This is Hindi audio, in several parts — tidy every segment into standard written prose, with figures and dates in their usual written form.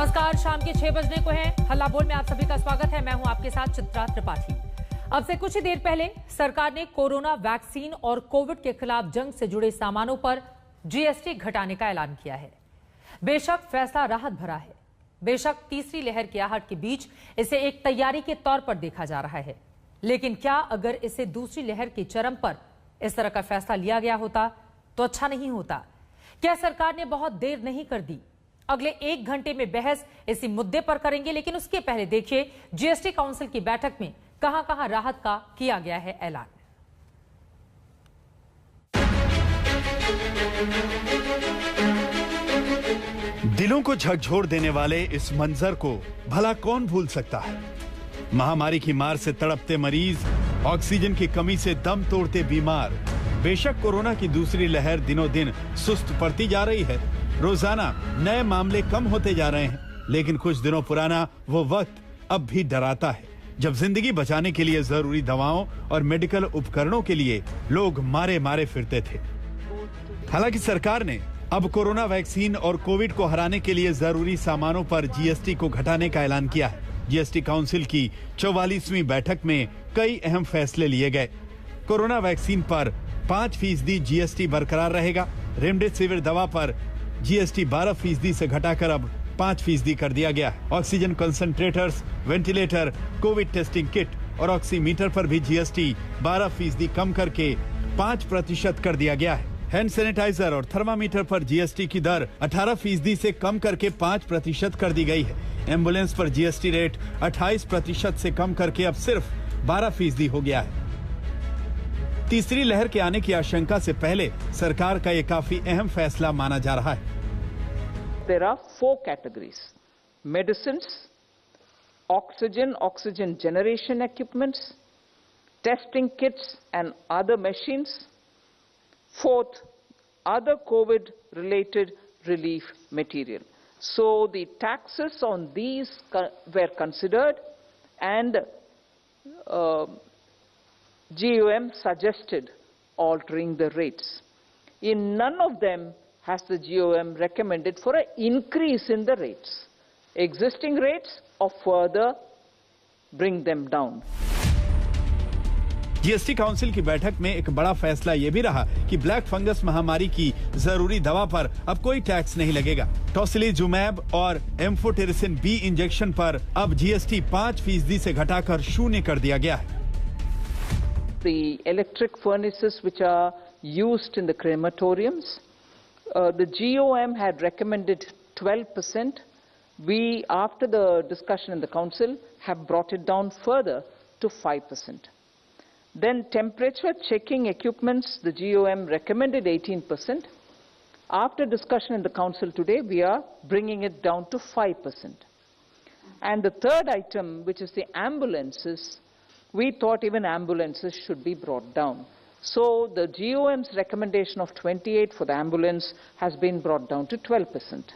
नमस्कार, शाम के 6 बजने को है। हल्ला बोल में आप सभी का स्वागत है। मैं हूं आपके साथ चित्रा त्रिपाठी। अब से कुछ ही देर पहले सरकार ने कोरोना वैक्सीन और कोविड के खिलाफ जंग से जुड़े सामानों पर जीएसटी घटाने का ऐलान किया है। बेशक फैसला राहत भरा है, बेशक तीसरी लहर की आहट के बीच इसे एक तैयारी के तौर पर देखा जा रहा है, लेकिन क्या अगर इसे दूसरी लहर के चरम पर इस तरह का फैसला लिया गया होता तो अच्छा नहीं होता? क्या सरकार ने बहुत देर नहीं कर दी? अगले 1 घंटे में बहस इसी मुद्दे पर करेंगे, लेकिन उसके पहले देखिए जीएसटी काउंसिल की बैठक में कहां-कहां राहत का किया गया है ऐलान। दिलों को झकझोर देने वाले इस मंजर को भला कौन भूल सकता है? महामारी की मार से तड़पते मरीज, ऑक्सीजन की कमी से दम तोड़ते बीमार। बेशक कोरोना की दूसरी लहर दिनों दिन सुस्त पड़ती जा रही है, रोजाना नए मामले कम होते जा रहे हैं, लेकिन कुछ दिनों पुराना वो वक्त अब भी डराता है जब जिंदगी बचाने के लिए जरूरी दवाओं और मेडिकल उपकरणों के लिए लोग मारे मारे फिरते थे। हालांकि सरकार ने अब कोरोना वैक्सीन और कोविड को हराने के लिए जरूरी सामानों पर जीएसटी को घटाने का ऐलान किया है। जीएसटी काउंसिल की 44वीं बैठक में कई अहम फैसले लिए गए। कोरोना वैक्सीन पर 5% जीएसटी बरकरार रहेगा। रेमडेसिविर दवा पर जीएसटी 12% से घटाकर अब 5% कर दिया गया है। Oxygen concentrators, ventilator, Covid testing kit और ऑक्सीमीटर पर भी जीएसटी 12% कम करके 5% कर दिया गया है। हैंड सैनिटाइजर और थर्मामीटर पर जीएसटी की दर 18% से कम करके 5% कर दी गई है। एम्बुलेंस पर जीएसटी रेट 28% से कम करके अब सिर्फ 12% हो गया है। तीसरी लहर के आने की आशंका से पहले सरकार का ये काफी अहम फैसला माना जा रहा है। There are 4 categories: medicines, oxygen generation equipments, testing kits and other machines. Fourth, other COVID-related relief material. So the taxes on these were considered, and GOM suggested altering the rates. In none of them has the GOM recommended for an increase in the rates. Existing rates or further bring them down. GST council की बैठक में एक बड़ा फैसला ये भी रहा कि ब्लैक फंगस महामारी की जरूरी दवा पर अब कोई टैक्स नहीं लगेगा। टोसिलीजुमैब और एम्फोटेरिसिन बी इंजेक्शन पर अब जीएसटी 5% से घटाकर 0 कर दिया गया है। The electric furnaces which are used in the crematoriums, the GOM had recommended 12%. We, after the discussion in the council, have brought it down further to 5%. Then temperature checking equipments, the GOM recommended 18%. After discussion in the council today, we are bringing it down to 5%. And the third item, which is the ambulances, we thought even ambulances should be brought down. So the GOM's recommendation of 28 for the ambulance has been brought down to 12%.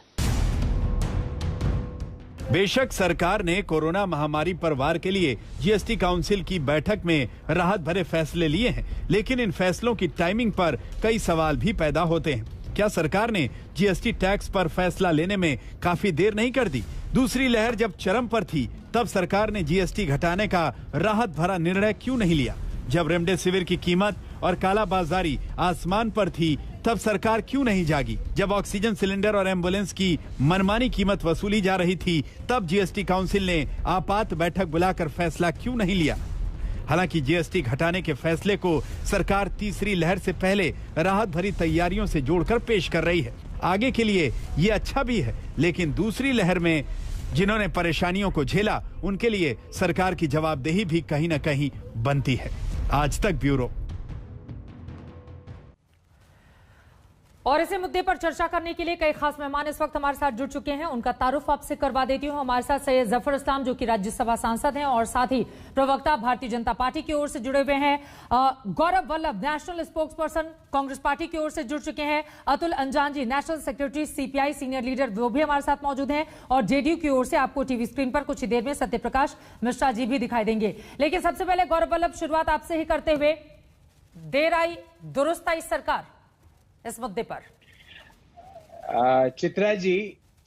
बेशक सरकार ने कोरोना महामारी पर वार के लिए जीएसटी काउंसिल की बैठक में राहत भरे फैसले लिए हैं, लेकिन इन फैसलों की टाइमिंग पर कई सवाल भी पैदा होते हैं। क्या सरकार ने जीएसटी टैक्स पर फैसला लेने में काफी देर नहीं कर दी? दूसरी लहर जब चरम पर थी तब सरकार ने जीएसटी घटाने का राहत भरा निर्णय क्यों नहीं लिया? जब रेमडेसिविर की कीमत और कालाबाजारी आसमान पर थी तब सरकार क्यों नहीं जागी? जब ऑक्सीजन सिलेंडर और एम्बुलेंस की मनमानी कीमत वसूली जा रही थी तब जीएसटी काउंसिल ने आपात बैठक बुलाकर फैसला क्यों नहीं लिया? हालांकि जीएसटी घटाने के फैसले को सरकार तीसरी लहर से पहले राहत भरी तैयारियों से जोड़कर पेश कर रही है। आगे के लिए ये अच्छा भी है, लेकिन दूसरी लहर में जिन्होंने परेशानियों को झेला उनके लिए सरकार की जवाबदेही भी कहीं न कहीं बनती है। आज तक ब्यूरो। और इसी मुद्दे पर चर्चा करने के लिए कई खास मेहमान इस वक्त हमारे साथ जुड़ चुके हैं। उनका तारुफ आपसे करवा देती हूं। हमारे साथ सैयद जफर इस्लाम, जो कि राज्यसभा सांसद हैं और साथ ही प्रवक्ता भारतीय जनता पार्टी की ओर से जुड़े हुए हैं। Gaurav Vallabh, national spokesperson Congress party की ओर से जुड़ चुके हैं। Atul Anjaan ji, national secretary CPI senior leader, वो भी हमारे साथ मौजूद हैं। और जेडीयू की ओर से आपको टीवी स्क्रीन पर कुछ ही देर में सत्यप्रकाश मिश्रा जी भी दिखाई देंगे। लेकिन सबसे पहले गौरव वल्लभ, शुरुआत आपसे ही करते हुए, देर आई दुरुस्त आई सरकार इस मुद्दे पर। चित्रा जी,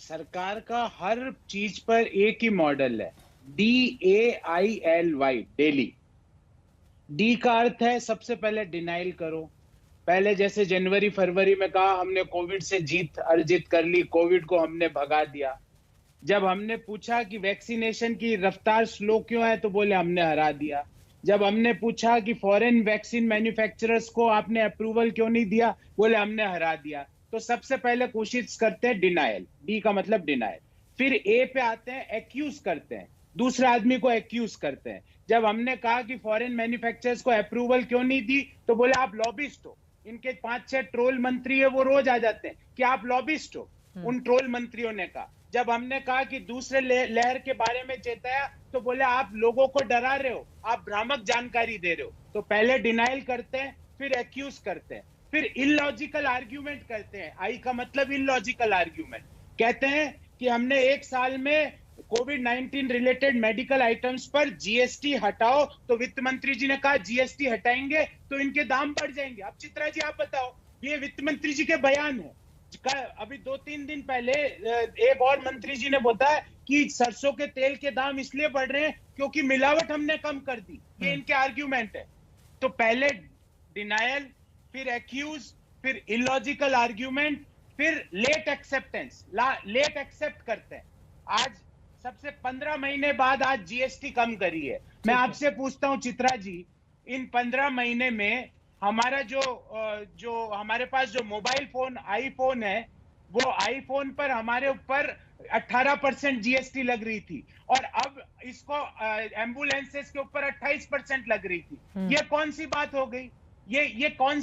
सरकार का हर चीज पर एक ही मॉडल है, DAILY, डेली। डी का अर्थ है सबसे पहले डिनाइल करो। पहले जैसे जनवरी फरवरी में कहा हमने कोविड से जीत अर्जित कर ली, कोविड को हमने भगा दिया। जब हमने पूछा कि वैक्सीनेशन की रफ्तार स्लो क्यों है तो बोले हमने हरा दिया। जब हमने पूछा कि फॉरेन वैक्सीन मैन्युफैक्चरर्स को आपने अप्रूवल क्यों नहीं दिया, बोले हमने हरा दिया। तो सबसे पहले कोशिश करते हैं डिनायल, डी का मतलब डिनायल। फिर ए पे आते हैं, एक्यूज करते हैं, दूसरे आदमी को एक्यूज करते हैं। जब हमने कहा कि फॉरेन मैन्युफैक्चरर्स को अप्रूवल क्यों नहीं दी तो बोले आप लॉबिस्ट हो। इनके 5-6 ट्रोल मंत्री है, वो रोज आ जाते हैं कि आप लॉबिस्ट हो, उन ट्रोल मंत्रियों ने कहा। जब हमने कहा कि दूसरे लहर के बारे में चेताया तो बोले आप लोगों को डरा रहे हो, आप भ्रामक जानकारी दे रहे हो। तो पहले डिनाइल करते हैं, फिर एक्यूज करते हैं, फिर इलॉजिकल आर्ग्यूमेंट करते हैं। आई का मतलब इलॉजिकल आर्ग्यूमेंट। कहते हैं कि हमने एक साल में कोविड-19 रिलेटेड मेडिकल आइटम्स पर जीएसटी हटाओ, तो वित्त मंत्री जी ने कहा जीएसटी हटाएंगे तो इनके दाम बढ़ जाएंगे। अब चित्रा जी आप बताओ, ये वित्त मंत्री जी के बयान है। अभी 2-3 दिन पहले एक और मंत्री जी ने बताया कि सरसों के तेल के दाम इसलिए बढ़ रहे हैं क्योंकि मिलावट हमने कम कर दी। ये इनके आर्ग्यूमेंट है। तो पहले डिनायल, फिर एक्यूज, फिर इलॉजिकल आर्ग्यूमेंट, फिर लेट एक्सेप्टेंस। लेट एक्सेप्ट करते हैं। आज सबसे 15 महीने बाद आज जीएसटी कम करी है। मैं आपसे पूछता हूं चित्रा जी, इन 15 महीने में हमारा जो हमारे पास जो मोबाइल फोन आईफोन है, वो आईफोन पर हमारे ऊपर 18% जीएसटी लग रही थी और अब इसको एम्बुलेंसेस के ऊपर 28% लग रही थी। ये कौन सी बात हो गई? ये कौन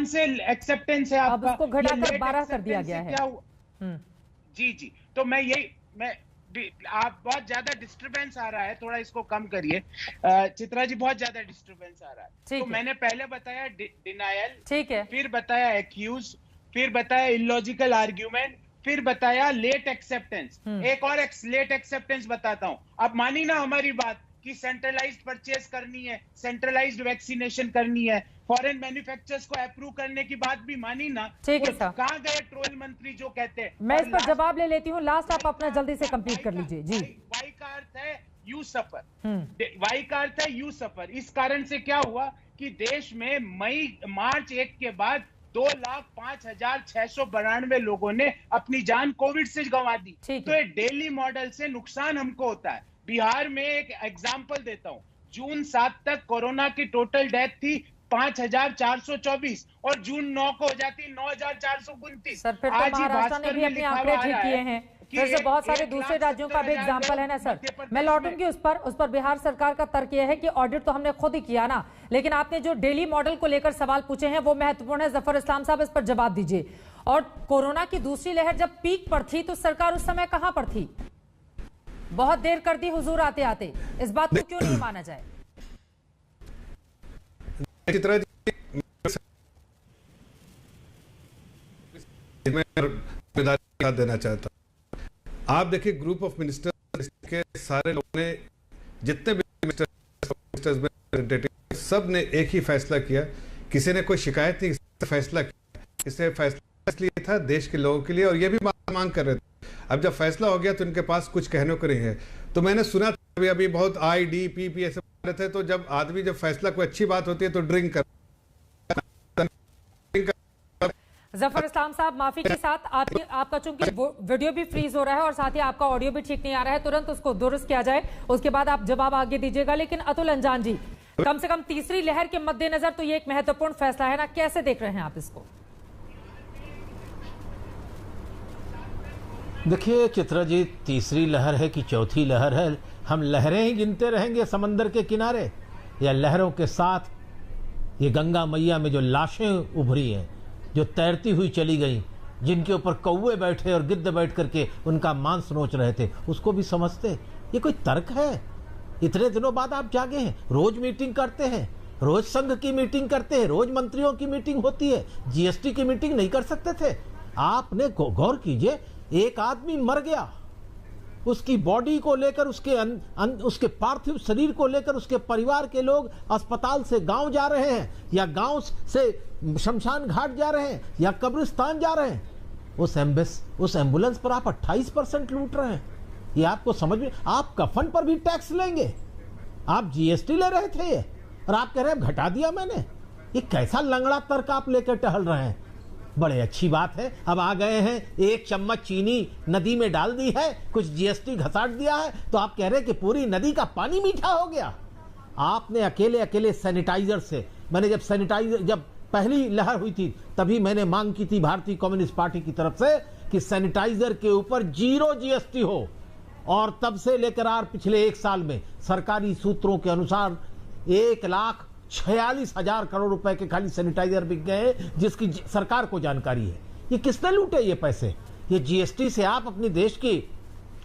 से एक्सेप्टेंस है आपका? अब उसको घटाकर 12 कर दिया गया है। जी। तो मैं आप बहुत ज्यादा डिस्टरबेंस आ रहा है, थोड़ा इसको कम करिए। चित्रा जी बहुत ज्यादा डिस्टरबेंस आ रहा है। तो मैंने पहले बताया डिनायल, ठीक है, फिर बताया एक्यूज, फिर बताया इलॉजिकल आर्ग्यूमेंट, फिर बताया लेट एक्सेप्टेंस। एक और लेट एक्सेप्टेंस बताता हूं। अब मानी ना हमारी बात कि सेंट्रलाइज्ड परचेज करनी है, सेंट्रलाइज्ड वैक्सीनेशन करनी है, फॉरेन मैन्युफैक्चरर्स को अप्रूव करने की बात भी मानी ना। ठीक है सर, कहां गए ट्रोल मंत्री जो कहते हैं? मैं इस पर जवाब ले लेती हूँ। लास्ट आप अपना जल्दी से कंप्लीट कर लीजिए जी। वाई का अर्थ है यू सफर, वाई का अर्थ है यू सफर। इस कारण से क्या हुआ कि देश में मार्च 1 के बाद 2,05,692 लोगों ने अपनी जान कोविड से गंवा दी। तो ये डेली मॉडल से नुकसान हमको होता है। बिहार में एक एग्जांपल देता हूं, जून 7 तक कोरोना की टोटल डेथ थी 5,424 और जून 9 को हो जाती 9,429। सर फिर तो महाराष्ट्र ने भी अपने आंकड़े ठीक किए हैं। फिर से बहुत सारे दूसरे राज्यों का भी एग्जाम्पल है ना सर। मैं लौटूंगी उस पर बिहार सरकार का तर्क यह है कि ऑडिट तो हमने खुद ही किया ना, लेकिन आपने जो डेली मॉडल को लेकर सवाल पूछे हैं वो महत्वपूर्ण है। जफर इस्लाम साहब इस पर जवाब दीजिए। और कोरोना की दूसरी लहर जब पीक पर थी तो सरकार उस समय कहां पर थी? बहुत देर कर दी हुजूर आते आते, इस बात को क्यों नहीं माना जाए? चित्रा जी, मैं देना चाहता हूं। आप देखिए ग्रुप ऑफ मिनिस्टर्स के सारे लोगों ने, जितने भी मिनिस्टर्स सब ने एक ही फैसला किया। किसी ने कोई शिकायत नहीं, फैसला किया। इससे फैसला इसलिए था देश के लोगों के लिए, और ये भी मांग कर रहे थे। अब जब फैसला हो गया तो इनके पास कुछ कहने को नहीं है। तो मैंने सुना था अभी बहुत IDPP ऐसे बोल रहे थे, तो जब आदमी जब फैसला कोई अच्छी बात होती है तो ड्रिंक कर। जफर इस्लाम साहब माफी के साथ आपका चूंकि वीडियो भी फ्रीज हो रहा है और साथ ही आपका ऑडियो भी ठीक नहीं आ रहा है, तुरंत उसको दुरुस्त किया जाए, उसके बाद आप जवाब आगे दीजिएगा। लेकिन अतुल अंजान जी, कम से कम तीसरी लहर के मद्देनजर तो ये एक महत्वपूर्ण फैसला है ना, कैसे देख रहे हैं आप इसको? देखिए चित्रा जी, तीसरी लहर है कि चौथी लहर है, हम लहरें ही गिनते रहेंगे समंदर के किनारे, या लहरों के साथ ये गंगा मैया में जो लाशें उभरी हैं, जो तैरती हुई चली गई, जिनके ऊपर कौवे बैठे और गिद्ध बैठ करके उनका मांस नोच रहे थे, उसको भी समझते? ये कोई तर्क है? इतने दिनों बाद आप जागे हैं, रोज मीटिंग करते हैं, रोज संघ की मीटिंग करते हैं, रोज मंत्रियों की मीटिंग होती है, जीएसटी की मीटिंग नहीं कर सकते थे? आपने गौर कीजिए, एक आदमी मर गया, उसकी बॉडी को लेकर, उसके पार्थिव शरीर को लेकर उसके परिवार के लोग अस्पताल से गांव जा रहे हैं, या गांव से शमशान घाट जा रहे हैं, या कब्रिस्तान जा रहे हैं। उस एम्बुलेंस पर आप 28% लूट रहे हैं। ये आपको समझ में, आप कफन पर भी टैक्स लेंगे, आप जीएसटी ले रहे थे और आप कह रहे हैं घटा दिया मैंने। ये कैसा लंगड़ा तर्क आप लेकर टहल रहे हैं। बड़े अच्छी बात है, अब आ गए हैं, 1 चम्मच चीनी नदी में डाल दी है, कुछ जीएसटी घसाट दिया है, तो आप कह रहे हैं कि पूरी नदी का पानी मीठा हो गया। आपने अकेले सैनिटाइजर से, मैंने जब पहली लहर हुई थी तभी मैंने मांग की थी भारतीय कम्युनिस्ट पार्टी की तरफ से कि सैनिटाइजर के ऊपर 0 जीएसटी हो, और तब से लेकर पिछले 1 साल में सरकारी सूत्रों के अनुसार 1,46,000 करोड़ रुपए के खाली सैनिटाइजर बिक गए, जिसकी सरकार को जानकारी है। ये किसने लूटे ये पैसे? ये जीएसटी से आप अपने देश की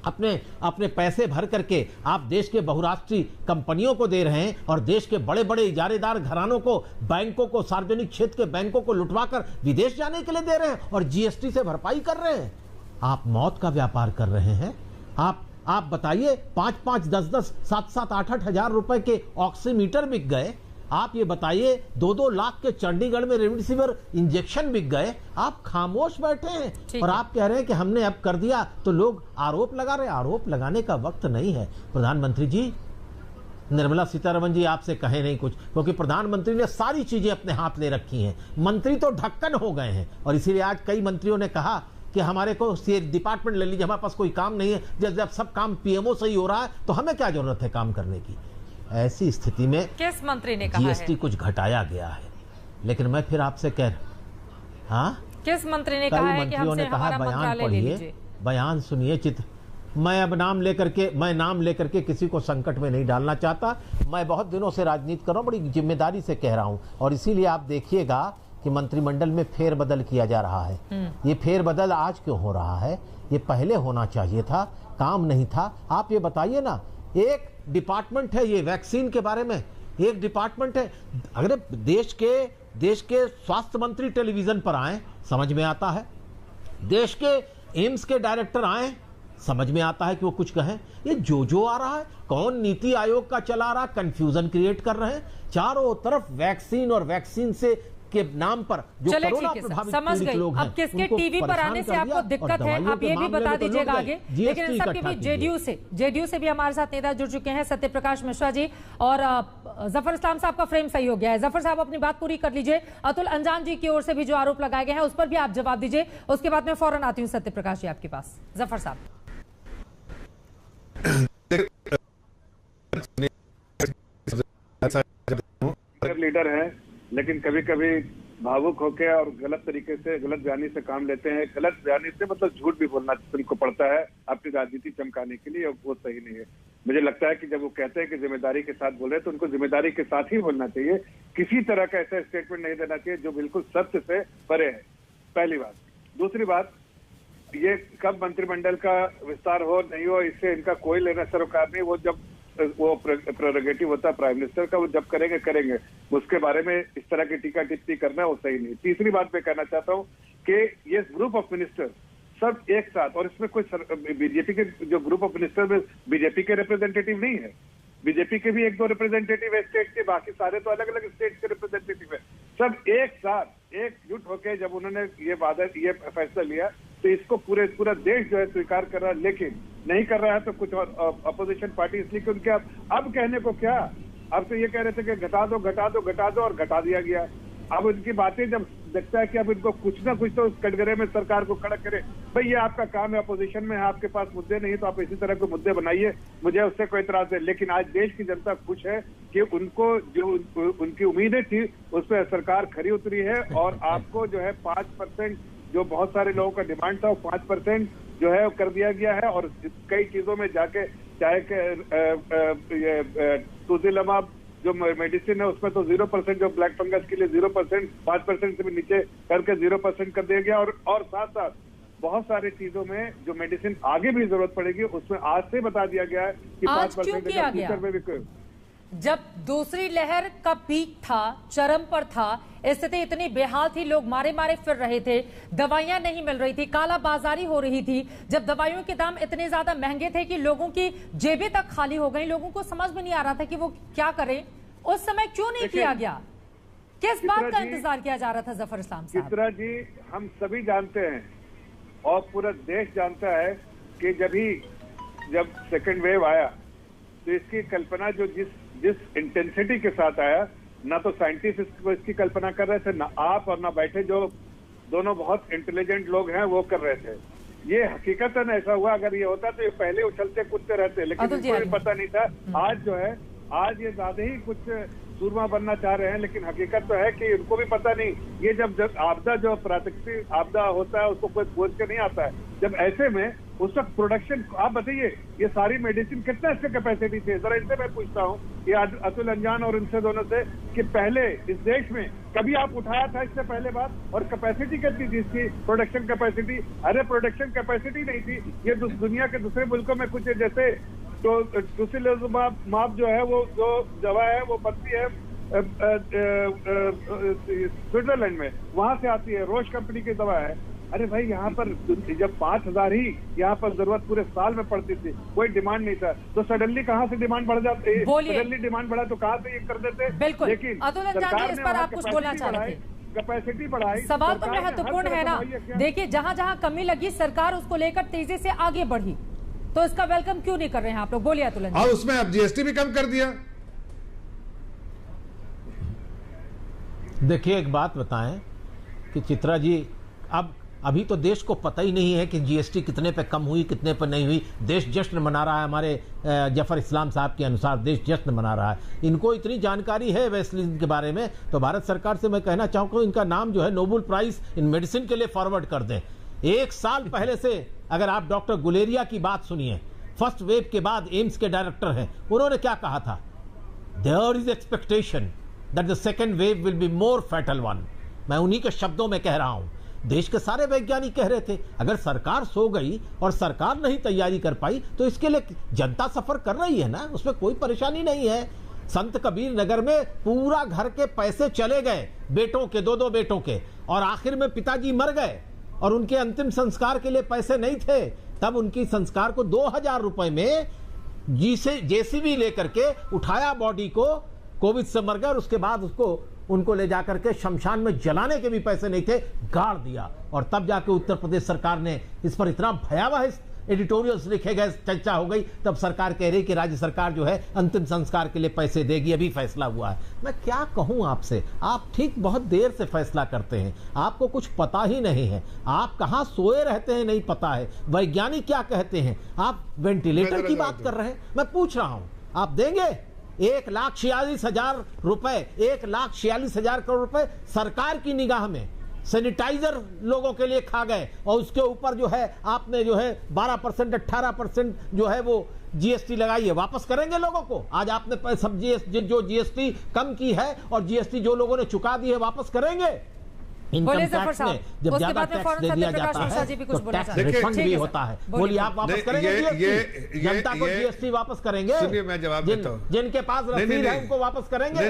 अपने पैसे भर करके आप देश के बहुराष्ट्रीय कंपनियों को दे रहे हैं, और देश के बड़े बड़े इजारेदार घरानों को, बैंकों को, सार्वजनिक क्षेत्र के बैंकों को लुटवा कर विदेश जाने के लिए दे रहे हैं और जीएसटी से भरपाई कर रहे हैं। आप मौत का व्यापार कर रहे हैं। आप बताइए, 5-5, 10-10, 7-7, 8-8 हजार रुपए के ऑक्सीमीटर बिक गए। आप ये बताइए, 2-2 लाख के चंडीगढ़ में रेमडेसिविर इंजेक्शन बिक गए। आप खामोश बैठे हैं और आप कह रहे हैं कि हमने अब कर दिया, तो लोग आरोप लगा रहे हैं। आरोप लगाने का वक्त नहीं है। प्रधानमंत्री जी, निर्मला सीतारमण जी आपसे कहे नहीं कुछ, क्योंकि प्रधानमंत्री ने सारी चीजें अपने हाथ ले रखी हैं। मंत्री तो ढक्कन हो गए हैं, और इसीलिए आज कई मंत्रियों ने कहा कि हमारे को डिपार्टमेंट ले लीजिए, हमारे पास कोई काम नहीं है। जब सब काम पीएमओ से ही हो रहा है तो हमें क्या जरूरत है काम करने की। ऐसी स्थिति में किस मंत्री ने कहा जीएसटी कुछ घटाया गया है, लेकिन मैं फिर आपसे कह रहा, हाँ, किस मंत्री ने कहा है कि हमसे हमारा मंत्रालय ले लीजिए? बयान सुनिए, चित्र। मैं अब नाम लेकर के किसी को संकट में नहीं डालना चाहता। मैं बहुत दिनों से राजनीति कर रहा हूं, बड़ी जिम्मेदारी से कह रहा हूं, और इसीलिए आप देखिएगा कि मंत्रिमंडल में फेरबदल किया जा रहा है। ये फेरबदल आज क्यों हो रहा है? ये पहले होना चाहिए था, काम नहीं था। आप ये बताइए ना, एक डिपार्टमेंट है ये वैक्सीन के बारे में, एक डिपार्टमेंट है। अगर देश के स्वास्थ्य मंत्री टेलीविजन पर आए, समझ में आता है। देश के एम्स के डायरेक्टर आए, समझ में आता है कि वो कुछ कहें। ये जो आ रहा है, कौन नीति आयोग का चला रहा, कंफ्यूजन क्रिएट कर रहे हैं। चारों तरफ वैक्सीन और वैक्सीन से के नाम पर जो कोरोना प्रभावित पीड़ित लोग हैं, अब किसके टीवी पर आने से आपको दिक्कत है, आप ये भी बता दीजिएगा आगे। लेकिन इन सबके बीच जेडीयू से भी हमारे साथ नेता जुड़ चुके हैं, सत्यप्रकाश मिश्रा जी और जफर इस्लाम साहब का फ्रेम सही हो गया है। जफर साहब अपनी बात पूरी कर लीजिए। अतुल अंजान जी की ओर से भी जो आरोप लगाए गए हैं उस पर भी आप जवाब दीजिए, उसके बाद मैं फौरन आती हूँ सत्यप्रकाश जी आपके पास। जफर साहब, लीडर है, लेकिन कभी कभी भावुक होकर और गलत तरीके से, गलत बयानी से काम लेते हैं। गलत बयानी से मतलब झूठ भी बोलना उनको पड़ता है अपनी राजनीति चमकाने के लिए, और वो सही नहीं है। मुझे लगता है कि जब वो कहते हैं कि जिम्मेदारी के साथ बोले, तो उनको जिम्मेदारी के साथ ही बोलना चाहिए। किसी तरह का ऐसा स्टेटमेंट नहीं देना चाहिए जो बिल्कुल सत्य से परे है, पहली बात। दूसरी बात, ये कब मंत्रिमंडल का विस्तार हो नहीं हो, इससे इनका कोई लेना सरोकार नहीं। वो जब वो प्रेरोगेटिव होता है प्राइम मिनिस्टर का, वो जब करेंगे। उसके बारे में इस तरह की टीका टिप्पणी करना वो सही नहीं। तीसरी बात मैं कहना चाहता हूँ कि ये ग्रुप ऑफ मिनिस्टर सब एक साथ, और इसमें कोई बीजेपी के जो ग्रुप ऑफ मिनिस्टर में बीजेपी के रिप्रेजेंटेटिव नहीं है। बीजेपी के भी 1-2 रिप्रेजेंटेटिव है स्टेट के, बाकी सारे तो अलग अलग स्टेट के रिप्रेजेंटेटिव है। सब एक साथ एकजुट होकर जब उन्होंने ये फैसला लिया, तो इसको पूरा देश जो है स्वीकार कर रहा है। लेकिन नहीं कर रहा है तो कुछ अपोजिशन पार्टी, इसलिए कि उनके अब कहने को क्या, अब तो ये कह रहे थे कि घटा दो, और घटा दिया गया। अब उनकी बातें जब देखता है कि अब इनको कुछ ना कुछ तो उस कटघरे में सरकार को खड़ा करे। भाई ये आपका काम है, अपोजिशन में है, आपके पास मुद्दे नहीं तो आप इसी तरह के मुद्दे बनाइए, मुझे उससे कोई इतराज नहीं। लेकिन आज देश की जनता खुश है कि उनको जो उनकी उम्मीदें थी उस पर सरकार खरी उतरी है, और आपको जो है 5% जो बहुत सारे लोगों का डिमांड था, वो 5% जो है कर दिया गया है। और कई चीजों में जाके, चाहे टुसिलमाब जो मेडिसिन है उसमें तो 0% जो ब्लैक फंगस के लिए 0%, 5% से भी नीचे करके 0% कर दिया गया। और साथ साथ बहुत सारी चीजों में जो मेडिसिन आगे भी जरूरत पड़ेगी उसमें आज से बता दिया गया है कि 5% में भी। जब दूसरी लहर का पीक था, चरम पर था, स्थिति इतनी बेहाल थी, लोग मारे फिर रहे थे, दवाइयां नहीं मिल रही थी, कालाबाजारी हो रही थी, जब दवाइयों के दाम इतने ज्यादा महंगे थे कि लोगों की जेबें तक खाली हो गई, लोगों को समझ में नहीं आ रहा था कि वो क्या करें, उस समय क्यों नहीं किया गया? किस बात का इंतजार किया जा रहा था जफर इस्लाम साहब? चित्रा जी, हम सभी जानते हैं और पूरा देश जानता है कि जब सेकेंड वेव आया तो इसकी कल्पना जो जिस इंटेंसिटी के साथ आया, ना तो साइंटिस्ट इसकी कल्पना कर रहे थे, ना आप और ना बैठे जो दोनों बहुत इंटेलिजेंट लोग हैं वो कर रहे थे। ये हकीकतन ऐसा हुआ, अगर ये होता तो ये पहले उछलते कूदते रहते, लेकिन इनको भी पता नहीं था। आज जो है, आज ये ज्यादा ही कुछ सूरमा बनना चाह रहे हैं, लेकिन हकीकत तो है कि उनको भी पता नहीं। ये जब आपदा, जो प्राकृतिक आपदा होता है, उसको कोई खोज के नहीं आता है। जब ऐसे में उस वक्त प्रोडक्शन, आप बताइए ये सारी मेडिसिन कितना इसके कैपेसिटी थे? जरा इनसे मैं पूछता हूँ, ये अतुल अंजान और इनसे दोनों से, कि पहले इस देश में कभी आप उठाया था इससे पहले बात? और कैपेसिटी कितनी थी इसकी, प्रोडक्शन कैपेसिटी? अरे प्रोडक्शन कैपेसिटी नहीं थी। ये दुनिया के दूसरे मुल्कों में कुछ जैसे तो टुसिलुज़ुमाब जो है, वो जो दवा है वो बनती है स्विट्जरलैंड में, वहां से आती है, रोश कंपनी की दवा है। अरे भाई, यहाँ पर जब 5,000 ही यहाँ पर जरूरत पूरे साल में पड़ती थी, कोई डिमांड नहीं था, तो सडनली कहाँ से डिमांड बढ़ जाती? सडनली डिमांड बढ़ा तो कहाँ से ये कर देते? बिल्कुल। लेकिन अतुल अंजान, इस पर आप कुछ बोलना चाह रहे थे? कैपेसिटी बढ़ाई। सवाल तो महत्वपूर्ण है ना। देखिए, जहाँ जहाँ कमी लगी सरकार उसको लेकर तेजी से आगे बढ़ी, तो इसका वेलकम क्यों नहीं कर रहे हैं आप लोग? बोलिए अतुल। और उसमें अब जीएसटी भी कम कर दिया। देखिए, एक बात बताएं कि चित्रा जी, अभी तो देश को पता ही नहीं है कि जीएसटी कितने पे कम हुई, कितने पे नहीं हुई। देश जश्न मना रहा है, हमारे जफर इस्लाम साहब के अनुसार देश जश्न मना रहा है। इनको इतनी जानकारी है वैक्सीन के बारे में, तो भारत सरकार से मैं कहना चाहूँगा, इनका नाम जो है नोबेल प्राइज इन मेडिसिन के लिए फॉरवर्ड कर दें। 1 साल पहले से अगर आप डॉक्टर गुलेरिया की बात सुनिए, फर्स्ट वेव के बाद एम्स के डायरेक्टर हैं, उन्होंने क्या कहा था? There is expectation that the second wave will be more fatal one. मैं उन्हीं के शब्दों में कह रहा हूं। देश के सारे वैज्ञानिक कह रहे थे, अगर सरकार सो गई और सरकार नहीं तैयारी कर पाई तो इसके लिए जनता सफर कर रही है ना, उसमें कोई परेशानी नहीं है। संत कबीर नगर में पूरा घर के पैसे चले गए, बेटों के, 2-2 बेटों के, और आखिर में पिताजी मर गए और उनके अंतिम संस्कार के लिए पैसे नहीं थे। तब उनकी संस्कार को 2,000 रुपए में जेसीबी लेकर के उठाया, बॉडी को, कोविड से मर गए, और उसके बाद उनको ले जाकर के शमशान में जलाने के भी पैसे नहीं थे, गाड़ दिया। और तब जाके उत्तर प्रदेश सरकार ने इस पर इतना भयावह एडिटोरियल्स लिखे गए, चर्चा हो गई। तब सरकार कह रही कि राज्य सरकार जो है अंतिम संस्कार के लिए पैसे देगी, अभी फैसला हुआ है। मैं क्या कहूं आपसे, आप ठीक बहुत देर से फैसला करते हैं, आपको कुछ पता ही नहीं है, आप कहां सोए रहते हैं नहीं पता है। वैज्ञानिक क्या कहते हैं, आप वेंटिलेटर की बात कर रहे हैं। मैं पूछ रहा हूं, आप देंगे? 1,46,000 रुपए, 1,46,000 करोड़ रुपए सरकार की निगाह में सैनिटाइजर लोगों के लिए खा गए, और उसके ऊपर जो है आपने जो है 12%, 18% जो है वो जीएसटी लगाई है। वापस करेंगे लोगों को? आज आपने सब जो जीएसटी कम की है और जीएसटी जो लोगों ने चुका दी है, वापस करेंगे? इनकम टैक्स में जब ज्यादा टैक्स दे दिया जाता है तो टैक्स रिफंड भी होता है। बोलिए, आप वापस करेंगे जीएसटी? जनता को जीएसटी वापस करेंगे? सुनिए, मैं जवाब देता हूं। जिनके पास रसीद है उनको वापस करेंगे?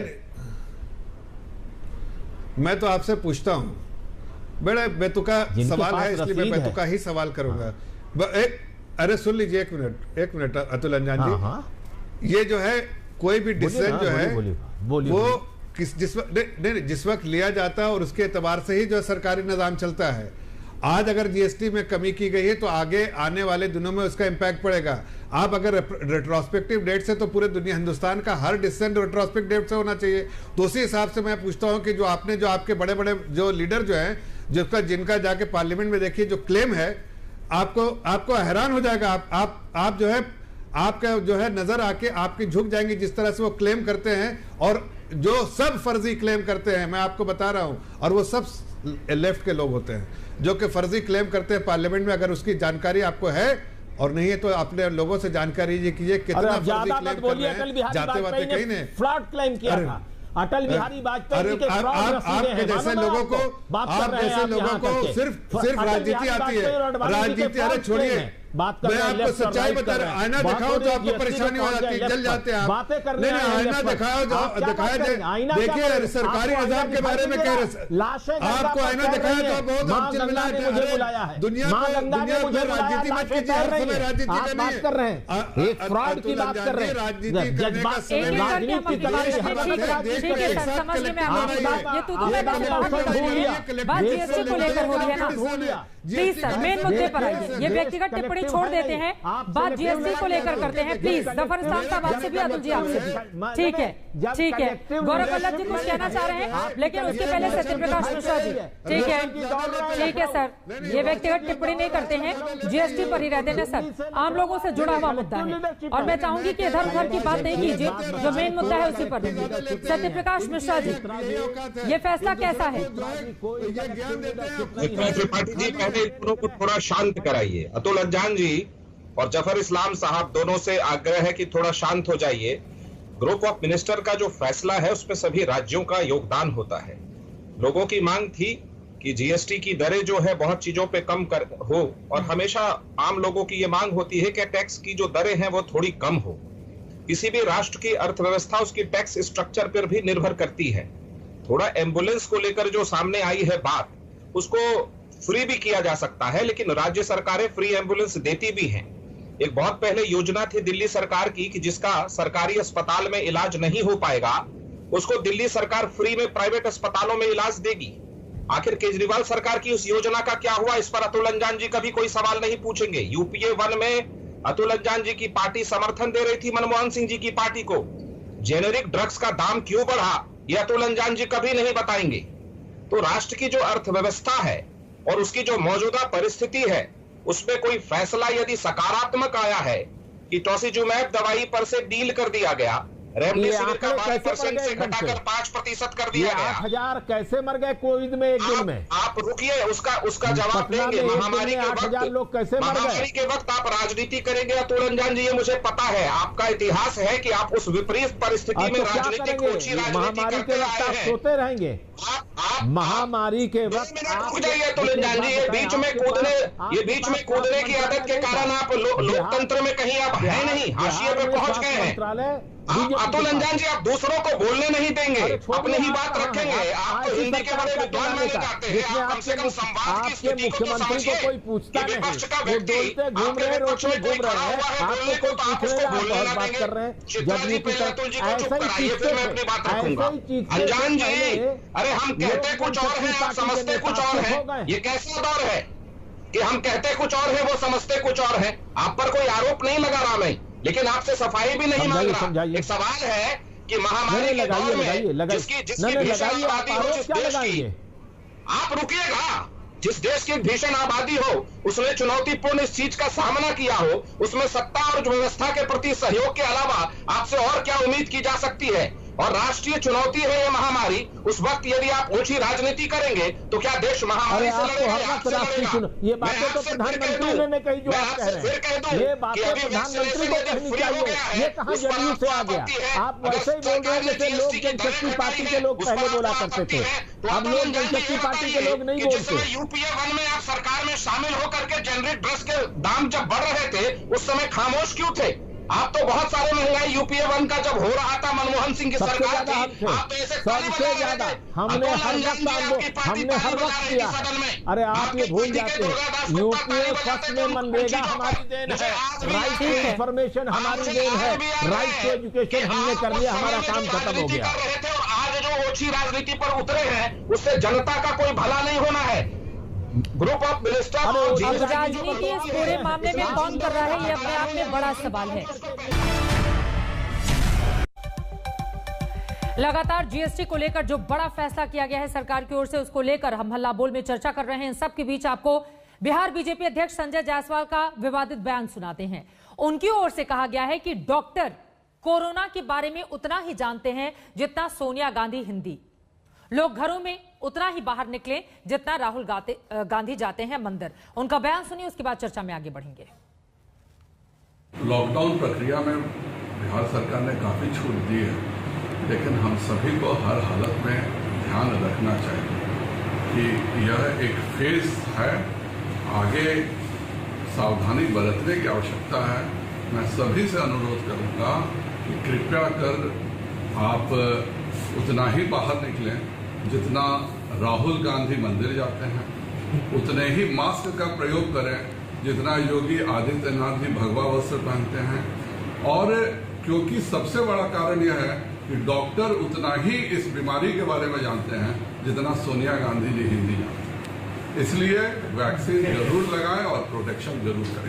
मैं तो आपसे पूछता हूं, बड़ा बेतुका सवाल है, इसलिए मैं बेतुका ही सवाल करूंगा। अरे सुन लीजिए, एक मिनट अतुल अंजान जी, ये जो है कोई भी डिसीजन जो है वो जिस वक्त लिया जाता है और उसके एतबार से ही जो सरकारी निजाम चलता है। आज अगर जीएसटी में कमी की गई है तो आगे आने वाले दिनों में उसका इंपैक्ट पड़ेगा। आप अगर रेट्रोस्पेक्टिव डेट से, तो पूरे दुनिया, हिंदुस्तान का हर डिसीजन रेट्रोस्पेक्टिव डेट से होना चाहिए। तो उसी हिसाब से मैं पूछता हूं कि जो आपके बड़े बड़े जो लीडर जो हैं, जिनका जाके पार्लियामेंट में देखिए जो क्लेम है, आपको हैरान हो जाएगा। आप जो है, आपका जो है नजर आके आपकी झुक जाएंगी जिस तरह से वो क्लेम करते हैं, और जो सब फर्जी क्लेम करते हैं, मैं आपको बता रहा हूं, और वो सब लेफ्ट के लोग होते हैं जो कि फर्जी क्लेम करते हैं पार्लियामेंट में। अगर उसकी जानकारी आपको है और नहीं है तो अपने लोगों से जानकारी कीजिए कितना फर्जी क्लेम कर रहे हैं, जाते वाते कहीं ने फ्रॉड क्लेम किया था। अटल बिहारी वाजपेयी के आपके जैसे लोगों को, आप जैसे लोगों को सिर्फ राजनीति आती है, राजनीति। अरे छोड़िए, बात कर मैं रहे हैं, आपको लेफ्ट और सच्चाई राइट बता कर रहा रहे हूं, हैं। आईना बात दिखाओ हो तो रही है आपको GST परेशानी हो पहुंच जाती है, गए जल लेफ्ट जाते हैं पर। आप। बातें करने नहीं, आए हैं आईना लेफ्ट पर। दिखाओ, आप क्या दिखाया बात करेंगे? आईना क्या देखिए करेंगे? सरकारी आपको निजाम के आईना बारे में दिखाई कह दे रहे रहा है। लाशें गंगा आपको पर आईना तैर दिखाया रही तो हैं। बहुत मां आप गंगा चिल्लाते ने हैं। मुझे अरे, बुलाया है, दुनिया मां को गंगा ने दुनिया मुझे को बुलाया, राजनीति मत लाशें कीजिए, तैर हर रही समय हैं। राजनीति आप करनी बात है। कर रहे हैं, एक फ्रॉड की बात कर रहे हैं, राजनीति करने का जज्बात समय एक-एक करके हम अपनी बात करते हैं। ठीक है सर, समझ गए मैं आपकी बात। ये तो मैं बात बात जीएसटी को लेकर हो रही है ना। प्लीज सर, मेन मुद्दे पर आइए। ये व्यक्तिगत टिप्पणी छोड़ देते हैं, बात जीएसटी को लेकर करते हैं। प्लीज जफर इस्लाम साहब आपसे भी, अतुल जी आपसे भी। ठीक है, ठीक है। गौरव वल्लभ जी कुछ कहना चाह रहे हैं, लेकिन उसके पहले सत्य प्रकाश मिश्रा जी। ठीक है, ठीक है सर, ये व्यक्तिगत टिप्पणी नहीं करते हैं, जीएसटी पर ही रहते हैं सर। आम लोगों से जुड़ा हुआ मुद्दा है और मैं चाहूंगी कि इधर उधर की बात नहीं कीजिए, जो मेन मुद्दा है उसी पर रहिए। सत्य प्रकाश मिश्रा जी, ये फैसला कैसा है? त्रिपाठी जी, पहले दोनों को थोड़ा शांत कराइए। अतुल अज्जान जी और जफर इस्लाम साहब दोनों से आग्रह है कि थोड़ा शांत हो जाइए। ग्रुप ऑफ मिनिस्टर का जो फैसला है उसमें सभी राज्यों का योगदान होता है। लोगों की मांग थी कि जीएसटी की दरें जो है बहुत चीजों पे कम कर हो, और हमेशा आम लोगों की ये मांग होती है कि टैक्स की जो दरें हैं वो थोड़ी कम हो। किसी भी राष्ट्र की अर्थव्यवस्था उसकी टैक्स स्ट्रक्चर पर भी निर्भर करती है। थोड़ा एम्बुलेंस को लेकर जो सामने आई है बात, उसको फ्री भी किया जा सकता है, लेकिन राज्य सरकारें फ्री एम्बुलेंस देती भी हैं। एक बहुत पहले योजना थी दिल्ली सरकार की कि जिसका सरकारी अस्पताल में इलाज नहीं हो पाएगा उसको दिल्ली सरकार फ्री में प्राइवेट अस्पतालों में इलाज देगी। आखिर केजरीवाल सरकार की उस योजना का क्या हुआ, इस पर अतुल अज्जान जी कभी कोई सवाल नहीं पूछेंगे। यूपीए 1 में अतुल अज्जान जी की पार्टी समर्थन दे रही थी मनमोहन सिंह जी की पार्टी को। जेनेरिक ड्रग्स का दाम क्यों बढ़ा ये अतुल अज्जान जी कभी नहीं बताएंगे। तो राष्ट्र की जो अर्थव्यवस्था है और उसकी जो मौजूदा परिस्थिति है उसमें कोई फैसला यदि सकारात्मक आया है कि टोसिजुमैब दवाई पर से डील कर दिया गया, रेमडेसिविर का 12% से घटाकर 5% कर दिया गया। 8,000 कैसे मर गए कोविड में एक दिन में? आप रुकिए, उसका जवाब देंगे। महामारी के 8,000 लोग कैसे मर गए? महामारी के वक्त आप राजनीति करेंगे अतुल अज्जान जी, ये मुझे पता है। आपका इतिहास है कि आप उस विपरीत परिस्थिति में राजनीति को ऊंची राजनीति महामारी के वक्त आप सोते रहेंगे? महामारी के वक्त रुक जाइए अतुल अज्जान जी, ये बीच में कूदने की आदत के कारण आप लोकतंत्र में कहीं आप है नहीं, हाशिए पे पहुंच गए हैं। अतुल अज्जान जी, आप दूसरों को बोलने नहीं देंगे, अपनी ही बात रखेंगे। आप तो हिंदी के बड़े विद्वान माने जाते हैं, आप कम से कम संवाद की स्थिति को तो समझिए। कोई पूछता नहीं, विपक्ष का व्यक्ति घूम रहे रोड में घूम रहे हैं, आपको कोई पूछने आप बात कर रहे हैं। चित्राजी पहले अतुल जी को चुप कराइए, फिर मैं अपनी बात रखूंगा। अज्जान जी, अरे हम कहते कुछ और हैं, आप समझते कुछ और हैं। ये कैसा दौर है कि हम कहते कुछ और हैं, वो समझते कुछ और हैं? आप पर कोई आरोप नहीं लगा रहा मैं, लेकिन आपसे सफाई भी नहीं मांग रहा। एक सवाल है कि महामारी के दौर में जिसकी भीषण आबादी हो, जिस देश की, आप रुकिएगा, जिस देश की भीषण आबादी हो उसने चुनौतीपूर्ण इस चीज का सामना किया हो, उसमें सत्ता और व्यवस्था के प्रति सहयोग के अलावा आपसे और क्या उम्मीद की जा सकती है? और राष्ट्रीय चुनौती है ये महामारी। उस वक्त यदि आप ऊंची राजनीति करेंगे तो क्या देश महामारी से लड़ेगा? ये बातें तो प्रधानमंत्री ने कही जो आप कह रहे हैं, ये बातें प्रधानमंत्री को कहनी चाहिए। ये कहां जदयू से आ गया? आप वैसे ही बोल रहे हैं जैसे लोक जनशक्ति पार्टी के लोग पहले बोला करते थे। अब लोक जनशक्ति पार्टी के लोग नहीं बोलते। यूपीए 1 में आप सरकार में शामिल होकर के जेनरिक ड्रग्स के दाम जब बढ़ रहे थे उस समय खामोश क्यों थे? आप तो बहुत सारे महंगाई यूपीए 1 का जब हो रहा था मनमोहन सिंह की सरकार थी, आप तो ऐसे सबसे ज्यादा हमने हर वक्त किया। अरे आप ये भूल जाते हैं, यूपीए फर्स्ट में मनरेगा हमारी देन है, राइट टू इंफॉर्मेशन हमारी देन है, राइट टू एजुकेशन हमने कर लिया, हमारा काम खत्म हो गया। आज जो ओछी राजनीति पर उतरे हैं उससे जनता का कोई भला नहीं होना है। ग्रुप ऑफ मिनिस्टर अब राजनीति इस पूरे मामले में कौन कर रहा है, ये अपने आप में बड़ा सवाल है। लगातार जीएसटी को लेकर जो बड़ा फैसला किया गया है सरकार की ओर से, उसको लेकर हम हल्ला बोल में चर्चा कर रहे हैं। इन सब के बीच आपको बिहार बीजेपी अध्यक्ष संजय जायसवाल का विवादित बयान सुनाते हैं। उनकी ओर से कहा गया है कि डॉक्टर कोरोना के बारे में उतना ही जानते हैं जितना सोनिया गांधी हिंदी। लोग घरों में उतना ही बाहर निकले जितना राहुल गांधी जाते हैं मंदिर। उनका बयान सुनिए, उसके बाद चर्चा में आगे बढ़ेंगे। लॉकडाउन प्रक्रिया में बिहार सरकार ने काफी छूट दी है, लेकिन हम सभी को हर हालत में ध्यान रखना चाहिए कि यह एक फेज है। आगे सावधानी बरतने की आवश्यकता है। मैं सभी से अनुरोध करूंगा कि कृपया कर आप उतना ही बाहर निकलें जितना राहुल गांधी मंदिर जाते हैं, उतने ही मास्क का प्रयोग करें जितना योगी आदित्यनाथ जी भगवा वस्त्र पहनते हैं। और क्योंकि सबसे बड़ा कारण यह है कि डॉक्टर उतना ही इस बीमारी के बारे में जानते हैं जितना सोनिया गांधी जी हिंदी जानते हैं, इसलिए वैक्सीन जरूर लगाएं और प्रोटेक्शन जरूर करें।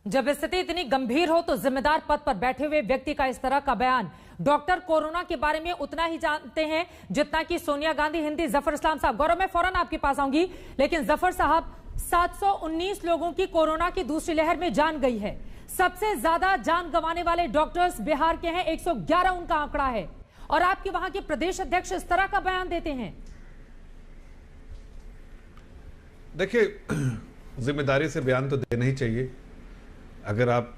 जब स्थिति इतनी गंभीर हो तो जिम्मेदार पद पर बैठे हुए व्यक्ति का इस तरह का बयान, डॉक्टर कोरोना के बारे में उतना ही जानते हैं जितना कि सोनिया गांधी हिंदी। जफर इस्लाम साहब, गौरव मैं फौरन आपके पास आऊंगी, लेकिन जफर साहब 719 लोगों की कोरोना की दूसरी लहर में जान गई है। सबसे ज्यादा जान गंवाने वाले डॉक्टर्स बिहार के हैं, 111 उनका आंकड़ा है, और आपके वहां के प्रदेश अध्यक्ष इस तरह का बयान देते हैं। देखिए, जिम्मेदारी से बयान तो देना ही चाहिए। अगर आप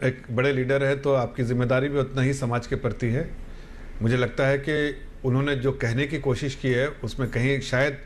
एक बड़े लीडर हैं तो आपकी जिम्मेदारी भी उतना ही समाज के प्रति है। मुझे लगता है कि उन्होंने जो कहने की कोशिश की है उसमें कहीं शायद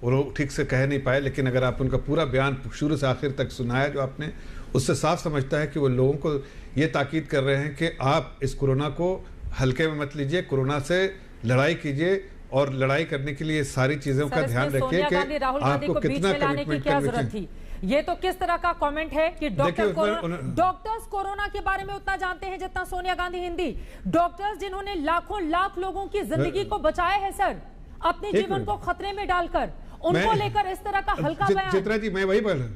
वो ठीक से कह नहीं पाए, लेकिन अगर आप उनका पूरा बयान शुरू से आखिर तक सुनाया जो आपने, उससे साफ समझता है कि वो लोगों को ये ताकीद कर रहे हैं कि आप इस कोरोना को हल्के में मत लीजिए, कोरोना से लड़ाई कीजिए, और लड़ाई करने के लिए सारी चीजों का ध्यान रखिए कि आपको कितना कमिटमेंट थी। ये तो किस तरह का कमेंट है कि डॉक्टर्स कोरोना के बारे में उतना जानते हैं जितना सोनिया गांधी हिंदी। डॉक्टर्स जिन्होंने लाखों लाख लोगों की जिंदगी को बचाया है सर, अपने जीवन को खतरे में डालकर, उनको लेकर इस तरह का हल्का बयान। चित्रा जी, मैं वही बोल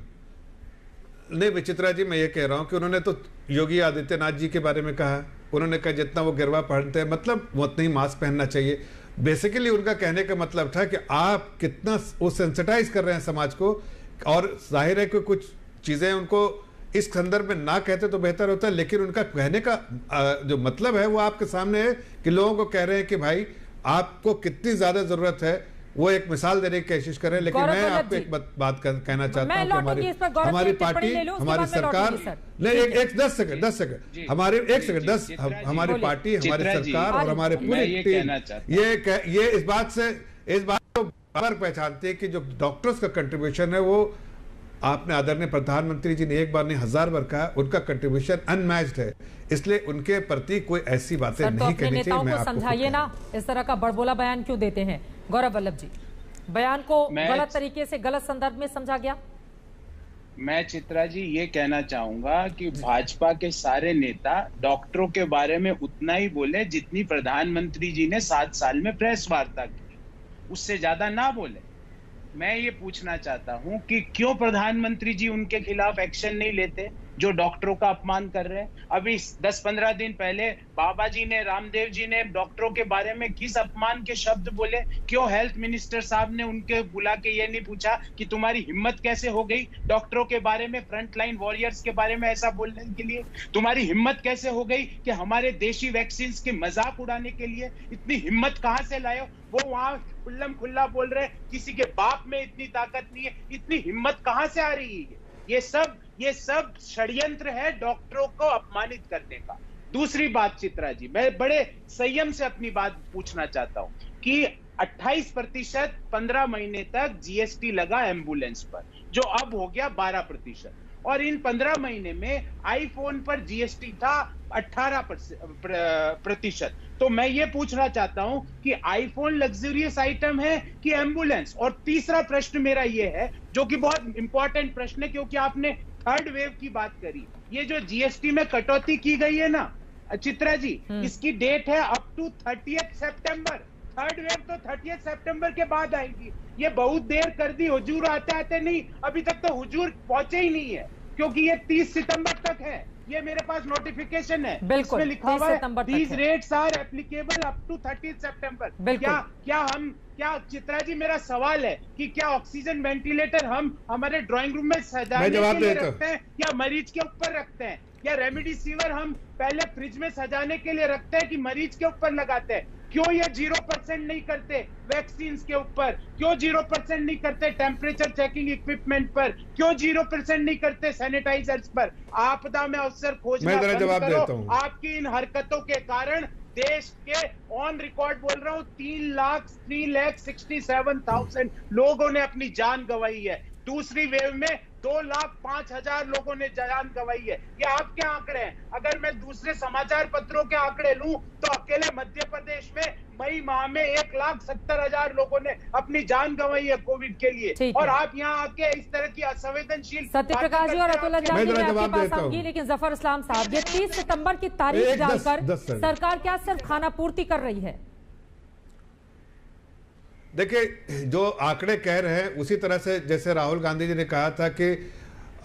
नहीं, चित्रा जी मैं ये कह रहा हूं कि उन्होंने तो योगी आदित्यनाथ जी के बारे में कहा। उन्होंने कहा जितना वो गिरवा पहनते हैं, मतलब वो उतना ही मास्क पहनना चाहिए। बेसिकली उनका कहने का मतलब था कि आप कितना वो सेंसिटाइज कर रहे हैं समाज को, और जाहिर है कि कुछ चीजें उनको इस संदर्भ में ना कहते तो बेहतर होता है, लेकिन उनका कहने का जो मतलब है वो आपके सामने है कि लोगों को कह रहे हैं कि भाई आपको कितनी ज्यादा जरूरत है, वो एक मिसाल देने की कोशिश कर रहे हैं। लेकिन मैं आपको एक बात कहना चाहता हूँ कि हमारी पार्टी, हमारी सरकार, नहीं, एक 10 सेकंड हमारी, 1 सेकंड, हमारी पार्टी, हमारी सरकार और हमारे पूरी टीम ये इस बात को बराबर पहचानते हैं कि जो डॉक्टर्स का कंट्रीब्यूशन है वो, आपने आदरणीय प्रधानमंत्री जी ने एक बार नहीं 1000 बार कहा, उनका कंट्रीब्यूशन अनमैच्ड है, इसलिए उनके प्रति कोई ऐसी बातें नहीं करनी चाहिए। मैं आपको समझाइए ना, इस तरह का बड़बोला बयान क्यों देते हैं गौरव वल्लभ जी? बयान को गलत तरीके से, गलत संदर्भ में समझा गया। मैं चित्रा जी ये कहना चाहूंगा कि भाजपा के सारे नेता डॉक्टरों के बारे में उतना ही बोले जितनी प्रधानमंत्री जी ने 7 साल में प्रेस वार्ता की, उससे ज्यादा ना बोले। मैं ये पूछना चाहता हूं कि क्यों प्रधानमंत्री जी उनके खिलाफ एक्शन नहीं लेते जो डॉक्टरों का अपमान कर रहे हैं। अभी 10-15 दिन पहले बाबा जी ने, रामदेव जी ने डॉक्टरों के बारे में किस अपमान के शब्द बोले। क्यों हेल्थ मिनिस्टर साहब ने उनके बुला के ये नहीं पूछा कि तुम्हारी हिम्मत कैसे हो गई डॉक्टरों के बारे में, फ्रंट लाइन वॉरियर्स के बारे में ऐसा बोलने के लिए? तुम्हारी हिम्मत कैसे हो गई कि हमारे देशी वैक्सीन के मजाक उड़ाने के लिए? इतनी हिम्मत कहां से लाए? वो वहां खुल्लम खुल्ला बोल रहे किसी के बाप में इतनी ताकत नहीं है। इतनी हिम्मत कहां से आ रही है? ये सब षड्यंत्र है डॉक्टरों को अपमानित करने का। दूसरी बात चित्रा जी, मैं बड़े संयम से अपनी बात पूछना चाहता हूं कि 28% 15 महीने तक जीएसटी लगा एम्बुलेंस पर, जो अब हो गया 12%, और इन 15 महीने में आईफोन पर जीएसटी था 18%। तो मैं ये पूछना चाहता हूं कि आईफोन लग्जरियस आइटम है कि एम्बुलेंस? और तीसरा प्रश्न मेरा ये है, जो कि बहुत इंपॉर्टेंट प्रश्न है, क्योंकि आपने थर्ड वेव की बात करी। ये जो जीएसटी में कटौती की गई है ना चित्रा जी, इसकी डेट है अप टू 30 सितंबर। थर्ड वेव तो 30 सितंबर के बाद आएगी। ये बहुत देर कर दी हुजूर, आते आते नहीं, अभी तक तो हुजूर पहुंचे ही नहीं है, क्योंकि ये 30 सितंबर तक है। ये मेरे पास नोटिफिकेशन है, इसमें लिखा हुआ है these rates are applicable up to 30 सितंबर। क्या चित्रा जी, मेरा सवाल है कि क्या ऑक्सीजन वेंटिलेटर हम हमारे ड्राइंग रूम में सजाने के लिए रखते हैं या मरीज के ऊपर रखते हैं? या रेमडेसिविर हम पहले फ्रिज में सजाने के लिए रखते हैं कि मरीज के ऊपर लगाते हैं? क्यों ये 0% नहीं करते वैक्सीन के ऊपर? क्यों 0% नहीं करते टेम्परेचर चेकिंग इक्विपमेंट पर? क्यों 0% नहीं करते सैनिटाइजर्स पर? आपदा में अवसर खोजना बंद करो। आपकी इन हरकतों के कारण देश के ऑन रिकॉर्ड बोल रहा हूं 3,67,000 लोगों ने अपनी जान गंवाई है। दूसरी वेव में 2,05,000 लोगों ने जान गंवाई है। ये आपके आंकड़े हैं। अगर मैं दूसरे समाचार पत्रों के आंकड़े लूं तो अकेले मध्य प्रदेश में मई माह में 1,70,000 लोगों ने अपनी जान गंवाई है कोविड के लिए, और आप यहाँ आके इस तरह की असंवेदनशील सत्य प्रकाश जी और अतुल अंजानी मैं आपके पास आऊंगी, लेकिन जफर इस्लाम साहब, ये 30 सितंबर की तारीख डालकर सरकार क्या सिर्फ खाना पूर्ति कर रही है? देखिए, जो आंकड़े कह रहे हैं उसी तरह से जैसे राहुल गांधी जी ने कहा था कि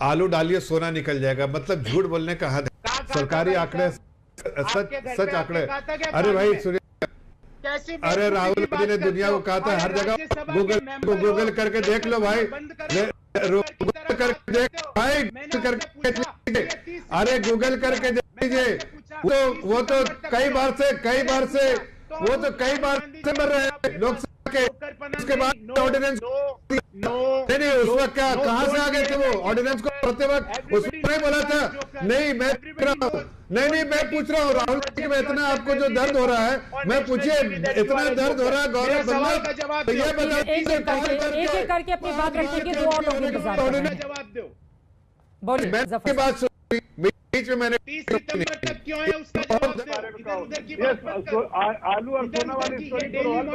आलू डालिए सोना निकल जाएगा, मतलब झूठ बोलने का हद है। सरकारी आंकड़े सच आंकड़े। अरे भाई सुनिए, अरे राहुल गांधी ने दुनिया को कहा था हर जगह गूगल करके देख लो भाई, गूगल करके देख भाई, अरे गूगल करके देख लीजिए। वो तो कई बार से मर रहे हैं लोग के, उसके बाद ऑर्डिनेंस नहीं उस वक्त क्या कहां से आ गए थे वो ऑर्डिनेंस को पढ़ते वक्त? उसने नहीं बोला था। नहीं मैं पूछ रहा हूँ राहुल जी, में इतना आपको जो दर्द हो रहा है, मैं पूछिए इतना दर्द हो रहा है गौरव बल्लभ, तो ये बताओ एक करके अपनी बात रखेंगे, दो और लोग जवाब दो। बोलिए की बात बीच में मैंने 30 सितंबर तक क्यों है उसका जवाब दो। आलू और सोना वाली स्टोरी को हल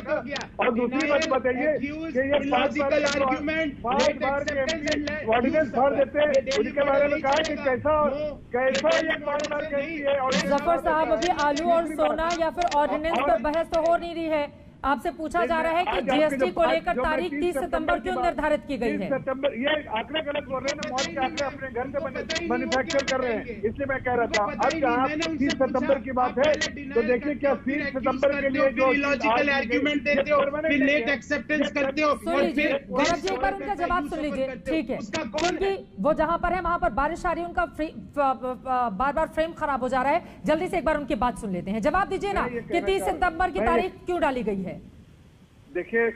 कर दिया। और दूसरी बात बताइए कि ये लॉजिकल आर्गुमेंट ऑर्डिनेंस फाड़ देते हैं, उनके बारे में कहा कि कैसा ये बार कहती है। जफर साहब, अभी आलू और सोना या फिर ऑर्डिनेंस पर बहस तो हो नहीं रही है। आपसे पूछा जा रहा है कि जीएसटी को लेकर तारीख 30 सितंबर क्यों निर्धारित की गई है? 30 सितंबर, ये आंकड़े गलत बोल रहे हैं ना, मौत के आंकड़े अपने घर से मैन्युफैक्चर कर रहे हैं, इसलिए मैं कह रहा था। अब जहाँ 30 सितंबर की बात है तो देखिए क्या 30 सितंबर के लिए जो लॉजिकल आर्ग्यूमेंट देते हो, फिर लेट एक्सेप्टेंस करते हो। सुन लीजिए गौरव जी, एक बार उनका जवाब सुन लीजिए, ठीक है? क्योंकि वो जहां पर है वहां पर बारिश आ रही है, उनका बार बार फ्रेम खराब हो जा रहा है। जल्दी से एक बार उनकी बात सुन लेते हैं। जवाब दीजिए ना कि 30 सितंबर की तारीख क्यों डाली गई है? देखिए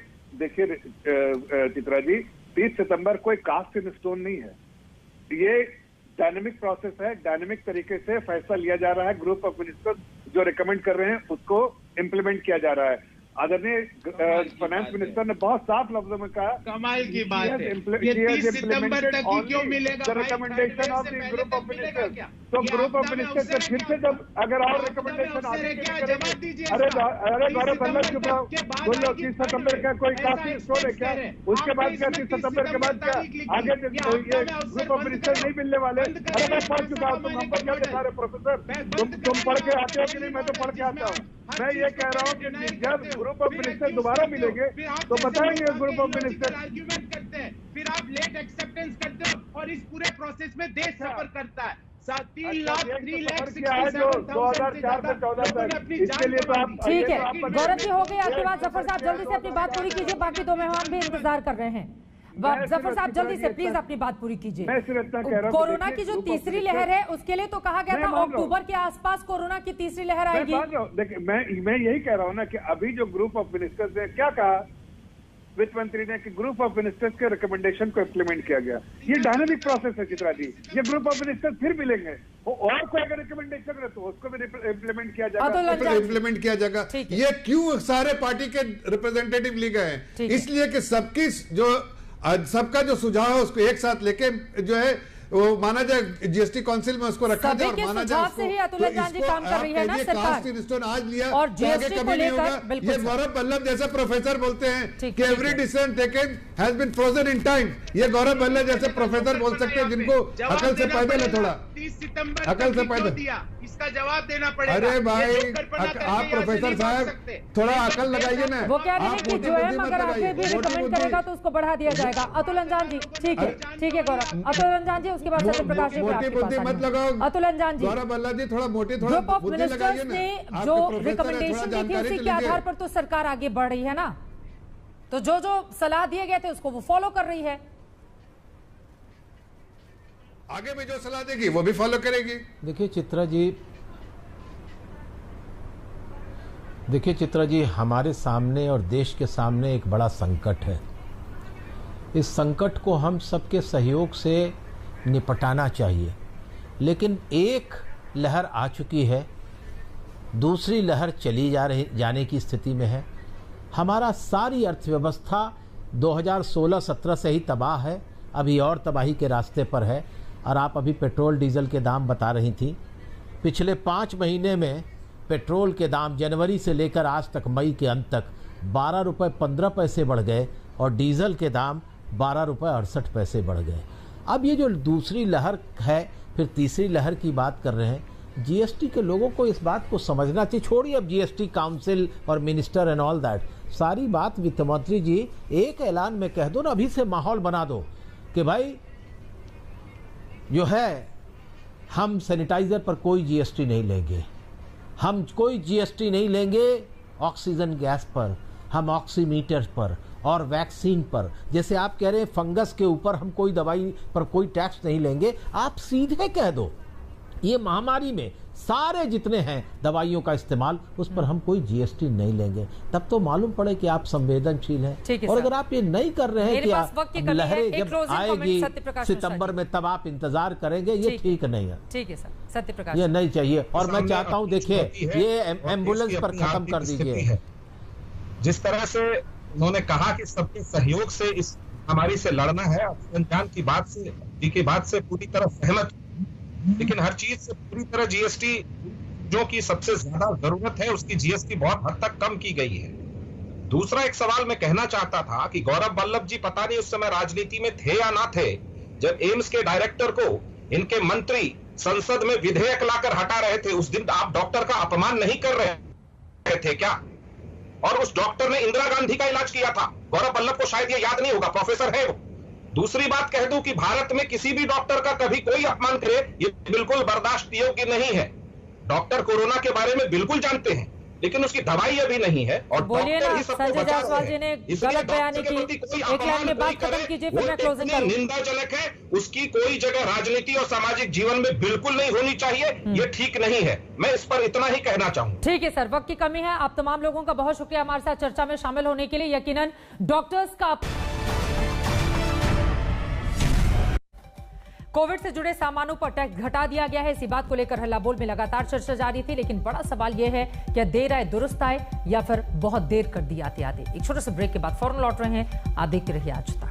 चित्रा जी, 30 सितंबर कोई कास्ट इन स्टोन नहीं है। ये डायनेमिक प्रोसेस है, डायनेमिक तरीके से फैसला लिया जा रहा है। ग्रुप ऑफ मिनिस्टर जो रिकमेंड कर रहे हैं उसको इम्प्लीमेंट किया जा रहा है। आदरणीय फाइनेंस मिनिस्टर ने बहुत साफ लफ्जों में कहा, कमाल की बात है, ये 30 सितंबर तक ही क्यों मिलेगा? Recommendation of the group of minister. तो ग्रुप ऑफ मिनिस्टर से फिर से जब अगर और रिकमेंडेशन आगे अरे गौरव बल्लभ चुप रहो, बोलो 30 सितंबर का कोई काफी स्टोर है क्या? उसके बाद क्या 30 सितंबर के बाद क्या आगे ये ग्रुप ऑफ मिनिस्टर नहीं मिलने वाले? अरे मैं पढ़ चुका हूँ, तुम हमको क्या दिखा रहे प्रोफेसर? तुम पढ़ के आते हो कि नहीं? मैं तो पढ़ के आता हूँ। मैं ये कह रहा हूँ कि जब ग्रुप ऑफ मिनिस्टर दोबारा मिलेंगे तो बताएंगे ग्रुप ऑफ मिनिस्टर। आर्ग्यूमेंट करते हैं, फिर आप लेट एक्सेप्टेंस करते हो और इस पूरे प्रोसेस में देश सफर करता है। 3 लाख 3,67,000 2004 से 14 तक, इसके लिए तो आप ठीक है। गौरव जी, हो गई आपकी बात। जफर साहब जल्दी से अपनी बात पूरी कीजिए, बाकी दो मेहमान भी इंतजार कर रहे हैं। जफर साहब जल्दी से प्लीज अपनी बात पूरी कीजिए। कोरोना की जो तीसरी लहर है उसके लिए तो कहा गया था अक्टूबर के आसपास कोरोना की तीसरी लहर आएगी। देखिए मैं यही कह रहा हूँ ना कि अभी जो ग्रुप ऑफ मिनिस्टर्स ने क्या कहा, वित्त मंत्री ने, कि ग्रुप ऑफ मिनिस्टर्स के रिकमेंडेशन को इम्प्लीमेंट किया गया। ये डायनामिक प्रोसेस है चित्रा जी। ये ग्रुप ऑफ मिनिस्टर्स फिर मिलेंगे, और कोई अगर रिकमेंडेशन है तो उसको भी इम्प्लीमेंट किया जाएगा। इम्प्लीमेंट किया जाएगा। ये क्यों सारे पार्टी के रिप्रेजेंटेटिव लिए गए हैं? इसलिए कि सबका जो सुझाव है उसको एक साथ लेके जो है वो माना जाए जीएसटी काउंसिल में उसको रखा जाए और माना जाए से ही अतुल अंजानी काम कर रही है ना सरकार। आज लिया और जीएसटी कभी नहीं होगा। ये गौरव बल्लभ जैसे प्रोफेसर बोलते हैं कि every decision taken has been frozen in time. ये गौरव बल्लभ जैसे प्रोफेसर बोल सकते हैं जिनको अकल से पैदल है, थोड़ा 30 सितंबर अकल से पैदल। इसका जवाब देना पड़ेगा। अरे भाई आप प्रोफेसर साहब थोड़ा अकल लगाइए ना। वो कह रहे हैं कि जो है अगर आगे भी रिकमेंड करेगा तो उसको बढ़ा दिया जाएगा। अतुल अंजानी जी, ठीक है गौरव। अतुल अंजानी जी, उसके बाद सत्य प्रकाश जी मोटी बुद्धि मत लगाओ। अतुल अंजानी जी, गौरव बल्लभ जी थोड़ा मोटी थोड़ा ग्रुप ऑफ मिनिस्टर्स ने जो रिकमेंडेशन दी थी उसी के आधार पर तो सरकार आगे बढ़ रही है ना। तो जो सलाह दिए गए थे उसको वो फॉलो कर रही है। आगे भी जो सलाह देगी वो भी फॉलो करेगी। देखिए चित्रा जी, हमारे सामने और देश के सामने एक बड़ा संकट है। इस संकट को हम सबके सहयोग से निपटाना चाहिए, लेकिन एक लहर आ चुकी है, दूसरी लहर चली जाने की स्थिति में है। हमारा सारी अर्थव्यवस्था 2016-17 से ही तबाह है, अभी और तबाही के रास्ते पर है। और आप अभी पेट्रोल डीजल के दाम बता रही थी, पिछले 5 महीने में पेट्रोल के दाम जनवरी से लेकर आज तक मई के अंत तक 12 रुपये 15 पैसे बढ़ गए और डीजल के दाम 12 रुपये 68 पैसे बढ़ गए। अब ये जो दूसरी लहर है, फिर तीसरी लहर की बात कर रहे हैं, जीएसटी के लोगों को इस बात को समझना चाहिए। छोड़िए अब जीएसटी काउंसिल और मिनिस्टर एंड ऑल दैट, सारी बात वित्त मंत्री जी एक ऐलान में कह दो ना, अभी से माहौल बना दो कि भाई जो है हम सैनिटाइजर पर कोई जीएसटी नहीं लेंगे, हम कोई जीएसटी नहीं लेंगे ऑक्सीजन गैस पर, हम ऑक्सीमीटर पर और वैक्सीन पर। जैसे आप कह रहे हैं फंगस के ऊपर हम कोई दवाई पर कोई टैक्स नहीं लेंगे, आप सीधे कह दो ये महामारी में सारे जितने हैं दवाइयों का इस्तेमाल, उस पर हम कोई जीएसटी नहीं लेंगे। तब तो मालूम पड़े कि आप संवेदनशील हैं। और अगर आप ये नहीं कर रहे हैं कि लहरें जब आएगी सितंबर में तब आप इंतजार करेंगे, ये ठीक नहीं है। ठीक है सर, सत्य प्रकाश, ये नहीं चाहिए। और मैं चाहता हूँ देखिए ये एम्बुलेंस पर खत्म कर दीजिए। जिस तरह से उन्होंने कहा कि सबके सहयोग से इस महामारी से लड़ना है, संजान की बात से पूरी तरह सहमत, लेकिन हर चीज से पूरी तरह जीएसटी जो कि सबसे ज्यादा जरूरत है उसकी जीएसटी बहुत हद तक कम की गई है। दूसरा एक सवाल मैं कहना चाहता था कि गौरव वल्लभ जी पता नहीं उस समय राजनीति में थे या ना थे, जब एम्स के डायरेक्टर को इनके मंत्री संसद में विधेयक लाकर हटा रहे थे, उस दिन आप डॉक्टर का अपमान नहीं कर रहे थे क्या? और उस डॉक्टर ने इंदिरा गांधी का इलाज किया था। गौरव वल्लभ को शायद ये याद नहीं होगा, प्रोफेसर है वो। दूसरी बात कह दूं कि भारत में किसी भी डॉक्टर का कभी कोई अपमान करे ये बिल्कुल बर्दाश्त योग्य नहीं है। डॉक्टर कोरोना के बारे में बिल्कुल जानते हैं, लेकिन उसकी दवाई अभी नहीं है और डॉक्टर ही सबको बचा रहे हैं। इसलिए डॉक्टर के प्रति कोई अपमान नहीं करें, निंदाजनक है, उसकी कोई जगह राजनीति और सामाजिक जीवन में बिल्कुल नहीं होनी चाहिए, ये ठीक नहीं है। मैं इस पर इतना ही कहना चाहूंगा। ठीक है सर, वक्त की कमी है। आप तमाम लोगों का बहुत शुक्रिया हमारे साथ चर्चा में शामिल होने के लिए। यकीनन डॉक्टर्स का कोविड से जुड़े सामानों पर टैक्स घटा दिया गया है, इसी बात को लेकर हल्ला बोल में लगातार चर्चा जारी थी। लेकिन बड़ा सवाल यह है कि देर आए दुरुस्त आए या फिर बहुत देर कर दी आते आते। एक छोटे से ब्रेक के बाद फौरन लौट रहे हैं, आप देखते रहिए आज तक।